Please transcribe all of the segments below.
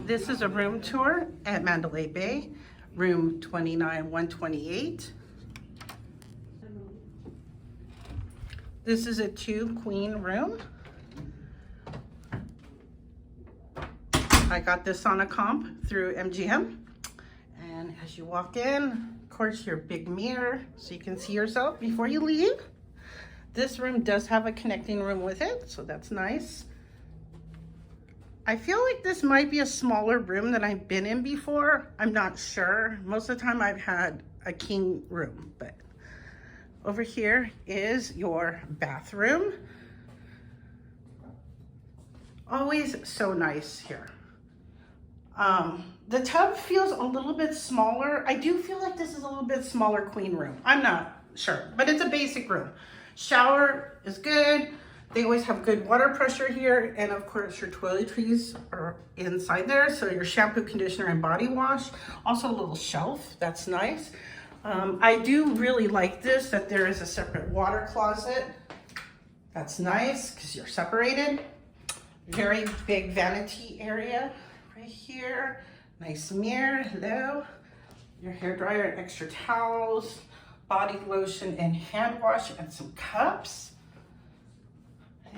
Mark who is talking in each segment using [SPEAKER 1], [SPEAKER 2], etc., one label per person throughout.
[SPEAKER 1] This is a room tour at Mandalay Bay, room 29128. This is a 2-queen room. I got this on a comp through MGM. And as you walk in, of course, your big mirror so you can see yourself before you leave. This room does have a connecting room with it, so that's nice. I feel like this might be a smaller room than I've been in before. I'm not sure. Most of the time I've had a king room, but over here is your bathroom. Always so nice here. The tub feels a little bit smaller. I do feel like this is a little bit smaller queen room. I'm not sure, but it's a basic room. Shower is good. They always have good water pressure here. And of course your toiletries are inside there. So your shampoo, conditioner, and body wash. Also a little shelf, that's nice. I do really like this, that there is a separate water closet. That's nice because you're separated. Very big vanity area right here. Nice mirror, hello. Your hair dryer and extra towels, body lotion and hand wash, and some cups.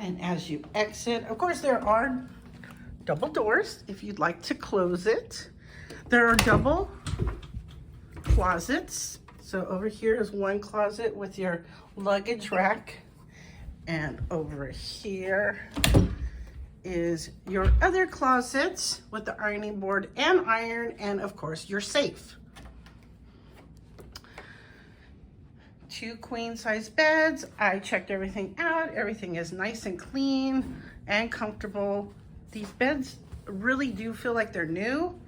[SPEAKER 1] And as you exit, of course, there are double doors if you'd like to close it. There are double closets. So over here is one closet with your luggage rack. And over here is your other closet with the ironing board and iron, and of course your safe. 2 queen size beds. I checked everything out. Everything is nice and clean and comfortable. These beds really do feel like they're new.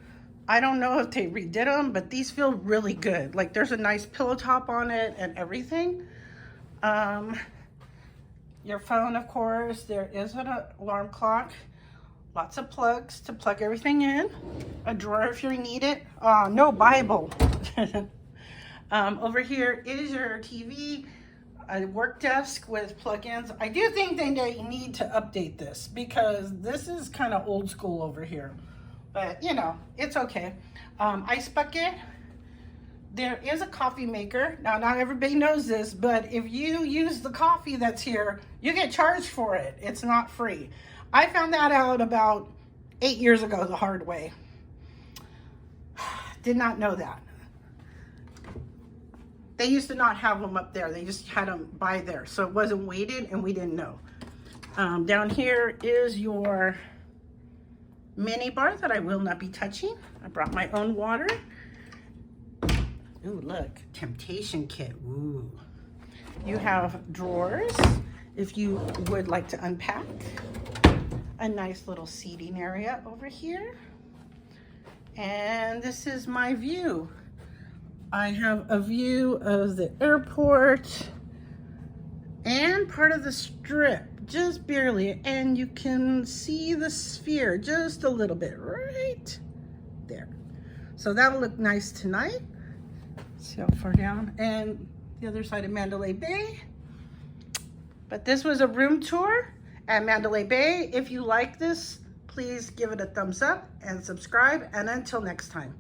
[SPEAKER 1] I don't know if they redid them, but these feel really good. Like there's a nice pillow top on it and everything. Your phone, of course, there is an alarm clock. Lots of plugs to plug everything in. A drawer if you need it. No Bible. Over here is your TV, a work desk with plugins. I do think they need to update this because this is kind of old school over here. But, you know, it's okay. Ice bucket. There is a coffee maker. Now, not everybody knows this, but if you use the coffee that's here, you get charged for it. It's not free. I found that out about 8 years ago the hard way. Did not know that. They used to not have them up there. They just had them by there. So it wasn't weighted and we didn't know. Down here is your mini bar that I will not be touching. I brought my own water. Ooh, look, temptation kit. Ooh. You have drawers if you would like to unpack. A nice little seating area over here. And this is my view. I have a view of the airport and part of the strip, just barely. And you can see the sphere just a little bit right there. So that'll look nice tonight. See how far down, and the other side of Mandalay Bay. But this was a room tour at Mandalay Bay. If you like this, please give it a thumbs up and subscribe. And until next time.